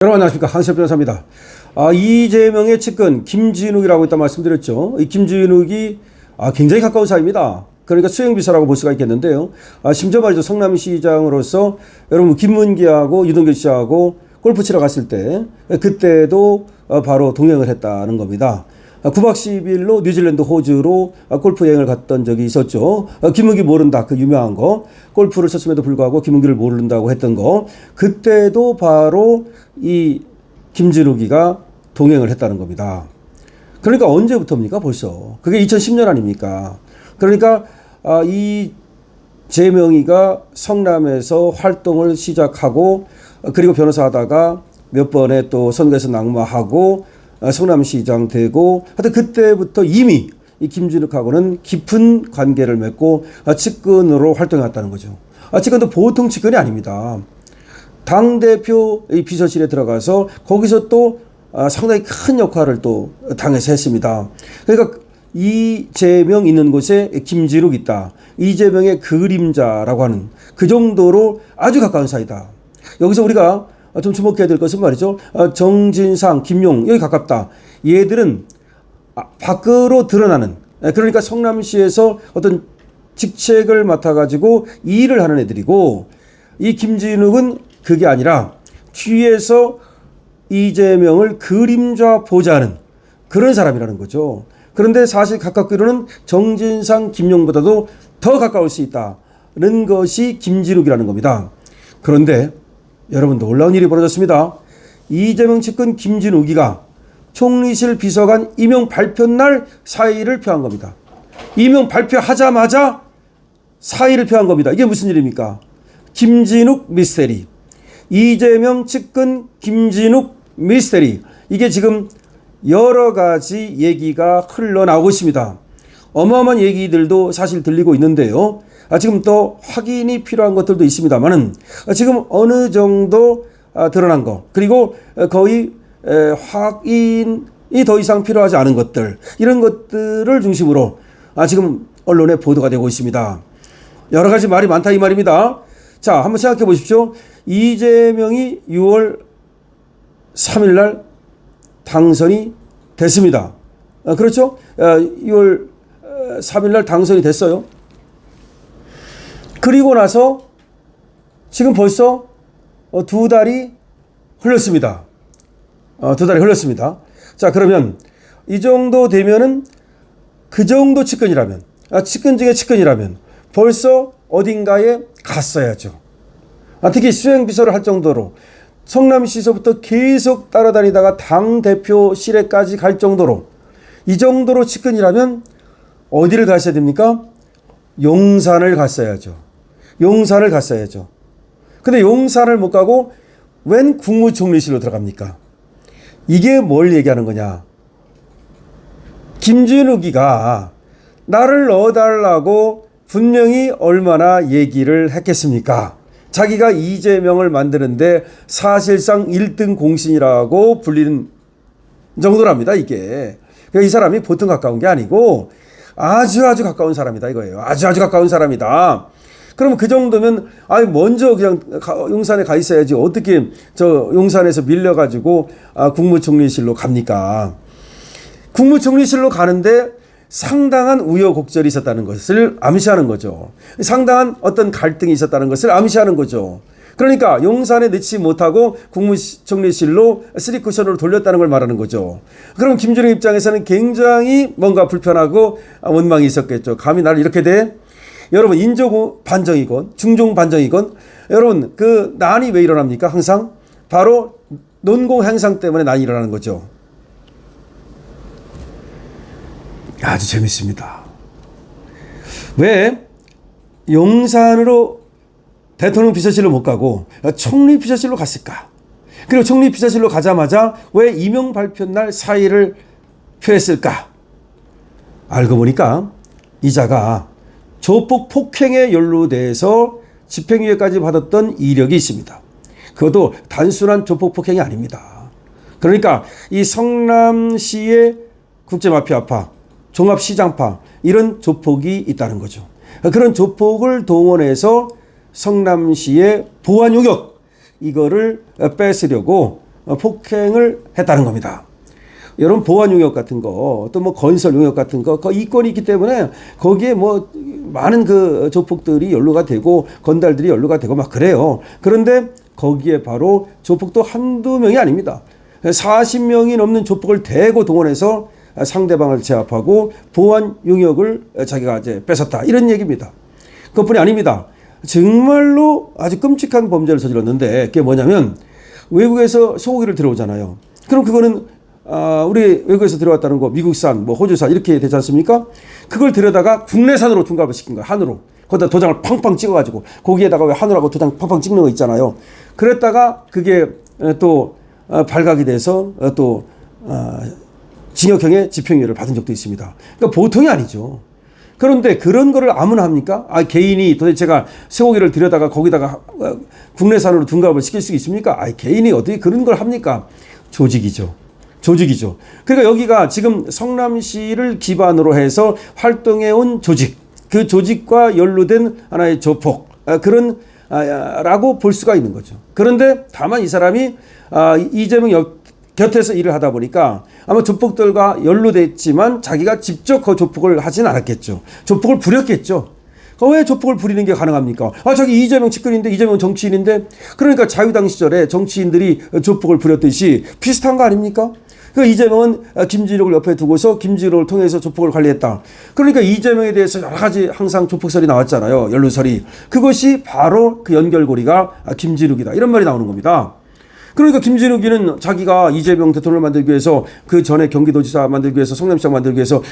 여러분 안녕하십니까, 한시엽 변호사입니다. 이재명의 측근 김진욱이라고 있다 말씀드렸죠. 이 김진욱이 굉장히 가까운 사이입니다. 그러니까 수행비서라고 볼 수가 있겠는데요. 심지어 말이죠, 성남시장으로서 여러분 김문기하고 유동규 씨하고 골프 치러 갔을 때 그때도 바로 동행을 했다는 겁니다. 9박 10일로 뉴질랜드 호주로 골프 여행을 갔던 적이 있었죠. 김문기 모른다, 그 유명한 거. 골프를 쳤음에도 불구하고 김문기를 모른다고 했던 거. 그때도 바로 이 김진욱이가 동행을 했다는 겁니다. 그러니까 언제부터입니까? 벌써. 그게 2010년 아닙니까? 그러니까 이재명이가 성남에서 활동을 시작하고 그리고 변호사 하다가 몇 번의 또 선거에서 낙마하고 성남시장 되고 하여튼 그때부터 이미 이 김진욱하고는 깊은 관계를 맺고 측근으로 활동해왔다는 거죠. 측근도 보통 측근이 아닙니다. 당대표 비서실에 들어가서 거기서 또 상당히 큰 역할을 또 당에서 했습니다. 그러니까 이재명 있는 곳에 김진욱 있다. 이재명의 그림자라고 하는 그 정도로 아주 가까운 사이다. 여기서 우리가 좀 주목해야 될 것은 말이죠. 정진상, 김용 여기 가깝다. 얘들은 밖으로 드러나는, 그러니까 성남시에서 어떤 직책을 맡아가지고 일을 하는 애들이고, 이 김진욱은 그게 아니라 뒤에서 이재명을 그림자 보좌하는 그런 사람이라는 거죠. 그런데 사실 가깝기로는 정진상, 김용보다도 더 가까울 수 있다는 것이 김진욱이라는 겁니다. 그런데 여러분, 놀라운 일이 벌어졌습니다. 이재명 측근 김진욱이가 총리실 비서관 임명 발표 날 사의를 표한 겁니다. 임명 발표하자마자 사의를 표한 겁니다. 이게 무슨 일입니까? 김진욱 미스테리. 이재명 측근 김진욱 미스테리. 이게 지금 여러 가지 얘기가 흘러나오고 있습니다. 어마어마한 얘기들도 사실 들리고 있는데요. 지금 또 확인이 필요한 것들도 있습니다만은 지금 어느 정도 드러난 거, 그리고 거의 확인이 더 이상 필요하지 않은 것들, 이런 것들을 중심으로 지금 언론에 보도가 되고 있습니다. 여러 가지 말이 많다 이 말입니다. 자, 한번 생각해 보십시오. 이재명이 6월 3일 날 당선이 됐습니다. 그렇죠? 6월 3일 날 당선이 됐어요. 그리고 나서 지금 벌써 두 달이 흘렀습니다. 두 달이 흘렀습니다. 자, 그러면 이 정도 되면은 그 정도 측근이라면, 측근 중에 측근이라면 벌써 어딘가에 갔어야죠. 특히 수행비서를 할 정도로 성남시에서부터 계속 따라다니다가 당대표실에까지 갈 정도로, 이 정도로 측근이라면 어디를 가셔야 됩니까? 용산을 갔어야죠. 용산을 갔어야죠. 근데 용산을 못 가고 웬 국무총리실로 들어갑니까? 이게 뭘 얘기하는 거냐? 김진욱이가 나를 넣어달라고 분명히 얼마나 얘기를 했겠습니까? 자기가 이재명을 만드는데 사실상 1등 공신이라고 불리는 정도랍니다, 이게. 그러니까 이 사람이 보통 가까운 게 아니고 아주 가까운 사람이다 이거예요. 아주 가까운 사람이다. 그러면 그 정도면 먼저 그냥 용산에 가 있어야지 어떻게 저 용산에서 밀려가지고 국무총리실로 갑니까? 국무총리실로 가는데 상당한 우여곡절이 있었다는 것을 암시하는 거죠. 상당한 어떤 갈등이 있었다는 것을 암시하는 거죠. 그러니까 용산에 넣지 못하고 국무총리실로 3쿠션으로 돌렸다는 걸 말하는 거죠. 그럼 김진욱 입장에서는 굉장히 뭔가 불편하고 원망이 있었겠죠. 감히 나를 이렇게 돼? 여러분, 인조 반정이건 중종 반정이건 여러분, 그 난이 왜 일어납니까? 항상 바로 논공 행상 때문에 난이 일어나는 거죠. 아주 재밌습니다. 왜 용산으로 대통령 비서실로 못 가고 총리 비서실로 갔을까? 그리고 총리 비서실로 가자마자 왜 임명 발표 날 사의를 표했을까? 알고 보니까 이자가 조폭 폭행에 연루돼서 집행유예까지 받았던 이력이 있습니다. 그것도 단순한 조폭 폭행이 아닙니다. 그러니까 이 성남시의 국제마피아파, 종합시장파, 이런 조폭이 있다는 거죠. 그런 조폭을 동원해서 성남시의 보안 요격, 이거를 뺏으려고 폭행을 했다는 겁니다. 여러분 보안 용역 같은 거, 또 뭐 건설 용역 같은 거, 그 이권이 있기 때문에 거기에 뭐 많은 그 조폭들이 연루가 되고 건달들이 연루가 되고 막 그래요. 그런데 거기에 바로 조폭도 한두 명이 아닙니다. 40명이 넘는 조폭을 대거 동원해서 상대방을 제압하고 보안 용역을 자기가 이제 뺏었다, 이런 얘기입니다. 그것뿐이 아닙니다. 정말로 아주 끔찍한 범죄를 저질렀는데, 그게 뭐냐면 외국에서 소고기를 들어오잖아요. 그럼 그거는 우리 외국에서 들어왔다는 거, 미국산, 뭐 호주산 이렇게 되지 않습니까? 그걸 들여다가 국내산으로 둔갑을 시킨 거예요. 한우로. 거기다 도장을 팡팡 찍어가지고, 거기에다가 왜 한우라고 도장 팡팡 찍는 거 있잖아요. 그랬다가 그게 또 발각이 돼서 또 징역형의 집행유예를 받은 적도 있습니다. 그러니까 보통이 아니죠. 그런데 그런 거를 아무나 합니까? 개인이 도대체가 쇠고기를 들여다가 거기다가 국내산으로 둔갑을 시킬 수 있습니까? 개인이 어떻게 그런 걸 합니까? 조직이죠. 조직이죠. 그러니까 여기가 지금 성남시를 기반으로 해서 활동해온 조직, 그 조직과 연루된 하나의 조폭, 그런 라고 볼 수가 있는 거죠. 그런데 다만 이 사람이 이재명 곁에서 일을 하다 보니까 아마 조폭들과 연루됐지만 자기가 직접 그 조폭을 하진 않았겠죠. 조폭을 부렸겠죠. 왜 조폭을 부리는 게 가능합니까? 자기 이재명 측근인데, 이재명 정치인인데, 그러니까 자유당 시절에 정치인들이 조폭을 부렸듯이 비슷한 거 아닙니까? 그 이재명은 김진욱을 옆에 두고서 김진욱을 통해서 조폭을 관리했다. 그러니까 이재명에 대해서 여러 가지 항상 조폭설이 나왔잖아요. 연루설이. 그것이 바로 그 연결고리가 김진욱이다, 이런 말이 나오는 겁니다. 그러니까 김진욱이는 자기가 이재명 대통령을 만들기 위해서, 그 전에 경기도지사 만들기 위해서, 성남시장 만들기 위해서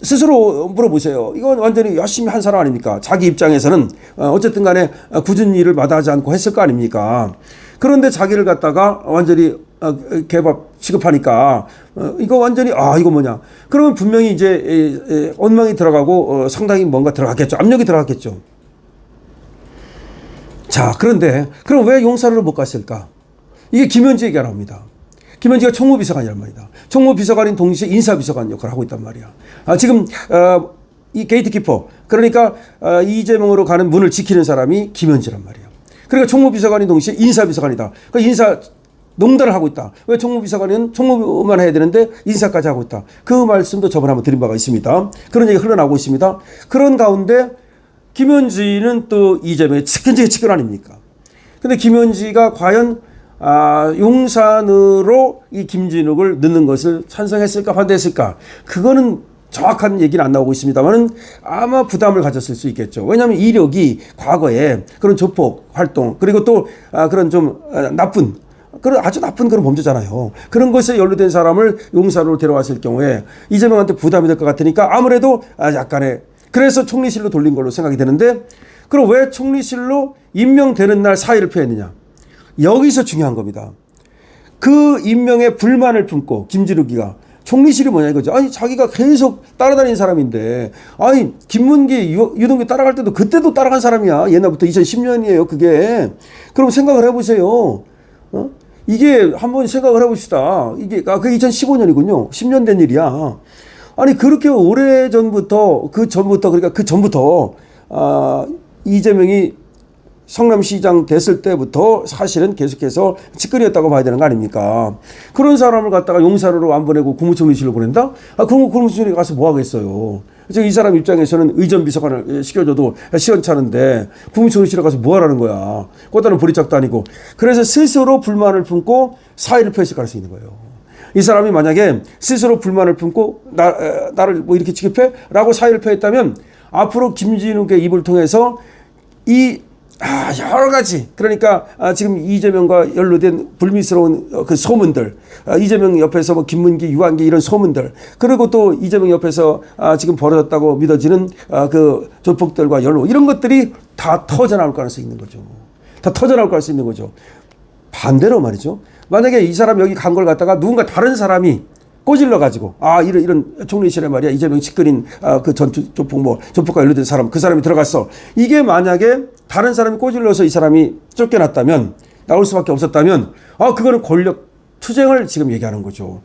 스스로 물어보세요. 이건 완전히 열심히 한 사람 아닙니까? 자기 입장에서는 어쨌든 간에 굳은 일을 마다하지 않고 했을 거 아닙니까? 그런데 자기를 갖다가 완전히 개밥 취급하니까 이거 완전히 이거 뭐냐? 그러면 분명히 이제 원망이 들어가고 상당히 뭔가 들어갔겠죠. 압력이 들어갔겠죠. 자, 그런데 그럼 왜 용산으로 못 갔을까? 이게 김현지 얘기가 나옵니다. 김현지가 총무비서관이란 말이다. 총무비서관인 동시에 인사비서관 역할을 하고 있단 말이야. 지금 이 게이트키퍼, 그러니까 이재명으로 가는 문을 지키는 사람이 김현지란 말이야. 그러니까 총무비서관인 동시에 인사비서관이다. 그러니까 인사 농단을 하고 있다. 왜 총무비서관은 총무만 해야 되는데 인사까지 하고 있다. 그 말씀도 저번에 한번 드린 바가 있습니다. 그런 얘기가 흘러나오고 있습니다. 그런 가운데 김현지는 또 이재명의 측근 아닙니까? 근데 김현지가 과연 용산으로 이 김진욱을 넣는 것을 찬성했을까 반대했을까? 그거는 정확한 얘기는 안 나오고 있습니다만은 아마 부담을 가졌을 수 있겠죠. 왜냐하면 이력이 과거에 그런 조폭 활동, 그리고 또 그런 좀 그런 아주 나쁜 그런 범죄잖아요. 그런 것에 연루된 사람을 용산으로 데려왔을 경우에 이재명한테 부담이 될 것 같으니까 아무래도 약간의, 그래서 총리실로 돌린 걸로 생각이 되는데, 그럼 왜 총리실로 임명되는 날 사의를 표했느냐? 여기서 중요한 겁니다. 그 임명에 불만을 품고 김진욱이가, 총리실이 뭐냐 이거죠. 자기가 계속 따라다니는 사람인데, 김문기, 유동규 따라갈 때도 그때도 따라간 사람이야. 옛날부터 2010년이에요, 그게. 그럼 생각을 해보세요. 이게 한번 생각을 해봅시다. 이게 그게 2015년이군요. 10년 된 일이야. 그렇게 오래 전부터, 그러니까 그 전부터 이재명이 성남시장 됐을 때부터 사실은 계속해서 측근이었다고 봐야 되는 거 아닙니까? 그런 사람을 갖다가 용산으로 안 보내고 국무총리실로 보낸다? 그럼 국무총리 가서 뭐 하겠어요? 지금 이 사람 입장에서는 의전비서관을 시켜줘도 시원찮은데 국무총리실에 가서 뭐 하라는 거야? 꽃다는 보리짝도 아니고. 그래서 스스로 불만을 품고 사의를 표했을 가능성이 있는 거예요. 이 사람이 만약에 스스로 불만을 품고 나를 뭐 이렇게 취급해? 라고 사의를 표했다면 앞으로 김진욱의 입을 통해서 여러 가지, 그러니까 지금 이재명과 연루된 불미스러운 그 소문들, 이재명 옆에서 뭐 김문기, 유한기 이런 소문들, 그리고 또 이재명 옆에서 지금 벌어졌다고 믿어지는 그 조폭들과 연루, 이런 것들이 다 터져나올 가능성이 있는 거죠. 다 터져나올 가능성이 있는 거죠. 반대로 말이죠. 만약에 이 사람 여기 간 걸 갖다가 누군가 다른 사람이 꼬질러 가지고 이런 총리실에 말이야 이재명 측근인 그 전 조폭과 연루된 사람, 그 사람이 들어갔어. 이게 만약에 다른 사람이 꼬질러서 이 사람이 쫓겨났다면, 나올 수밖에 없었다면 그거는 권력 투쟁을 지금 얘기하는 거죠.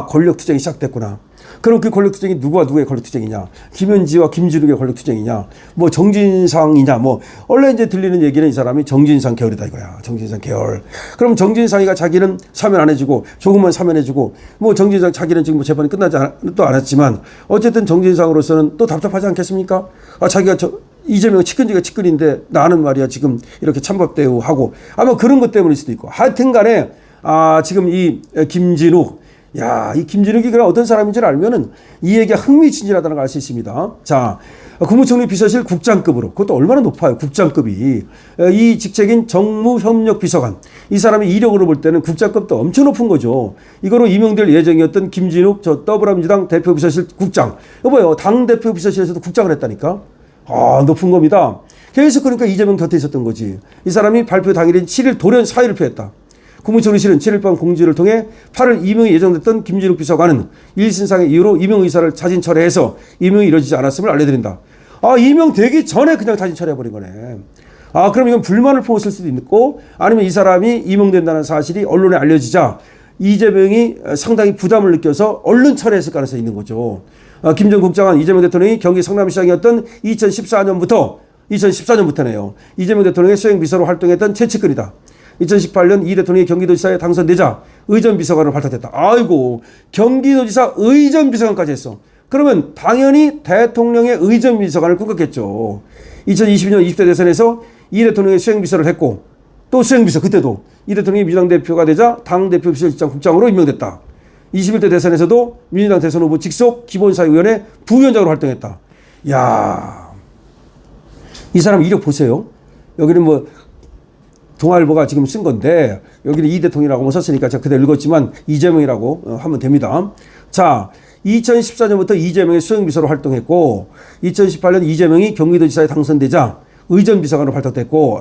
권력 투쟁이 시작됐구나. 그럼 그 권력투쟁이 누구와 누구의 권력투쟁이냐? 김현지와 김진욱의 권력투쟁이냐? 뭐 정진상이냐? 뭐 원래 이제 들리는 얘기는 이 사람이 정진상 계열이다 이거야. 정진상 계열. 그럼 정진상이가 자기는 사면 안 해주고 조금만 사면해주고 뭐 정진상 자기는 지금 뭐 재판이 끝나지 또 않았지만 어쨌든 정진상으로서는 또 답답하지 않겠습니까? 아 자기가 이재명 측근지가 측근인데 나는 말이야 지금 이렇게 찬밥 대우하고 아마 그런 것 때문일 수도 있고 하여튼간에 지금 이 김진욱 이 김진욱이 그런 어떤 사람인지를 알면은 이 얘기가 흥미진진하다는 걸 알 수 있습니다. 자, 국무총리 비서실 국장급으로 그것도 얼마나 높아요. 국장급이 이 직책인 정무협력비서관 이 사람이 이력으로 볼 때는 국장급도 엄청 높은 거죠. 이거로 임명될 예정이었던 김진욱 더불어민주당 대표비서실 국장 여보요 당 대표 비서실에서도 국장을 했다니까. 높은 겁니다. 계속 그러니까 이재명 곁에 있었던 거지. 이 사람이 발표 당일인 7일 돌연 사의를 표했다. 국무총리실은 7일 밤 공지를 통해 8월 임명이 예정됐던 김진욱 비서관은 일신상의 이유로 임명 의사를 자진 철회해서 임명이 이루어지지 않았음을 알려드린다. 임명되기 전에 그냥 자진 철회해버린 거네. 그럼 이건 불만을 품었을 수도 있고 아니면 이 사람이 임명된다는 사실이 언론에 알려지자 이재명이 상당히 부담을 느껴서 얼른 철회했을 가능성이 있는 거죠. 김 전 국장은 이재명 대통령이 경기 성남시장이었던 2014년부터네요. 이재명 대통령의 수행비서로 활동했던 최측근이다. 2018년 이 대통령이 경기도지사에 당선되자 의전비서관을 발탁했다. 아이고 경기도지사 의전비서관까지 했어. 그러면 당연히 대통령의 의전비서관을 꿈꿨겠죠. 2022년 20대 대선에서 이 대통령의 수행비서를 했고 또 수행비서 그때도 이 대통령이 민주당 대표가 되자 당대표 비서실장 국장으로 임명됐다. 21대 대선에서도 민주당 대선 후보 직속 기본사회위원회 부위원장으로 활동했다. 이 사람 이력 보세요. 여기는 뭐 동아일보가 지금 쓴 건데 여기는 이 대통령이라고 썼으니까 제가 그대로 읽었지만 이재명이라고 하면 됩니다. 자, 2014년부터 이재명의 수행비서로 활동했고 2018년 이재명이 경기도지사에 당선되자 의전비서관으로 발탁됐고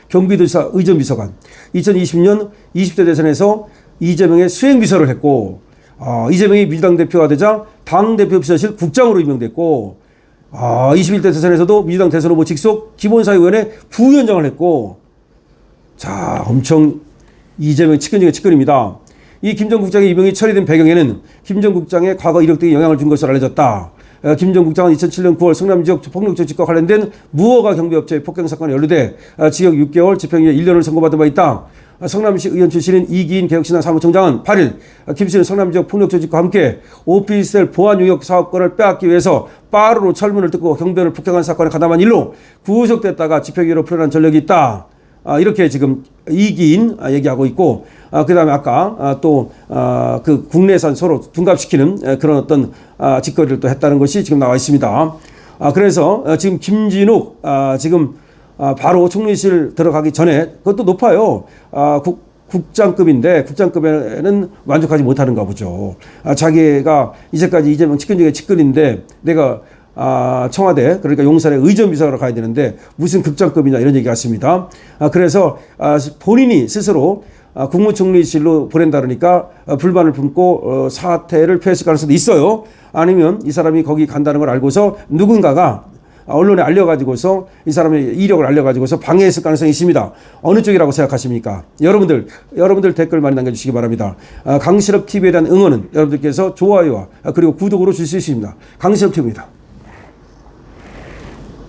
경기도지사 의전비서관 2020년 20대 대선에서 이재명의 수행비서를 했고 이재명이 민주당 대표가 되자 당대표 비서실 국장으로 임명됐고 21대 대선에서도 민주당 대선 후보 직속 기본사회위원회 부위원장을 했고 자 엄청 이재명 측근 중에 측근입니다. 이 김 전 국장의 임명이 처리된 배경에는 김 전 국장의 과거 이력 등에 영향을 준 것으로 알려졌다. 김 전 국장은 2007년 9월 성남 지역 폭력 조직과 관련된 무허가 경비업체의 폭행 사건에 연루돼 징역 6개월 집행유예 1년을 선고받은 바 있다. 성남시 의원 출신인 이기인 개혁신당 사무총장은 8일 김 씨는 성남 지역 폭력 조직과 함께 오피스텔 보안 용역 사업권을 빼앗기 위해서 빠르로 철문을 뜯고 경비원을 폭행한 사건에 가담한 일로 구속됐다가 집행유예로 풀어난 전력이 있다. 이렇게 지금 이기인 얘기하고 있고 그 다음에 아까 또 그 국내산 서로 둔갑시키는 그런 어떤 짓거리를 또 했다는 것이 지금 나와 있습니다. 그래서 지금 김진욱 지금 바로 총리실 들어가기 전에 그것도 높아요. 국장급인데 국장급에는 만족하지 못하는가 보죠. 자기가 이제까지 이재명 측근 중에 측근인데 내가 청와대 그러니까 용산의 의전비서로 가야 되는데 무슨 국장급이냐 이런 얘기 같습니다. 그래서 본인이 스스로 국무총리실로 보낸다 그러니까 불만을 품고 사퇴를 표했을 가능성도 있어요. 아니면 이 사람이 거기 간다는 걸 알고서 누군가가 언론에 알려가지고서 이 사람의 이력을 알려가지고서 방해했을 가능성이 있습니다. 어느 쪽이라고 생각하십니까? 여러분들 댓글 많이 남겨주시기 바랍니다. 강실업 TV에 대한 응원은 여러분들께서 좋아요와 그리고 구독으로 주실 수 있습니다. 강실업 TV입니다.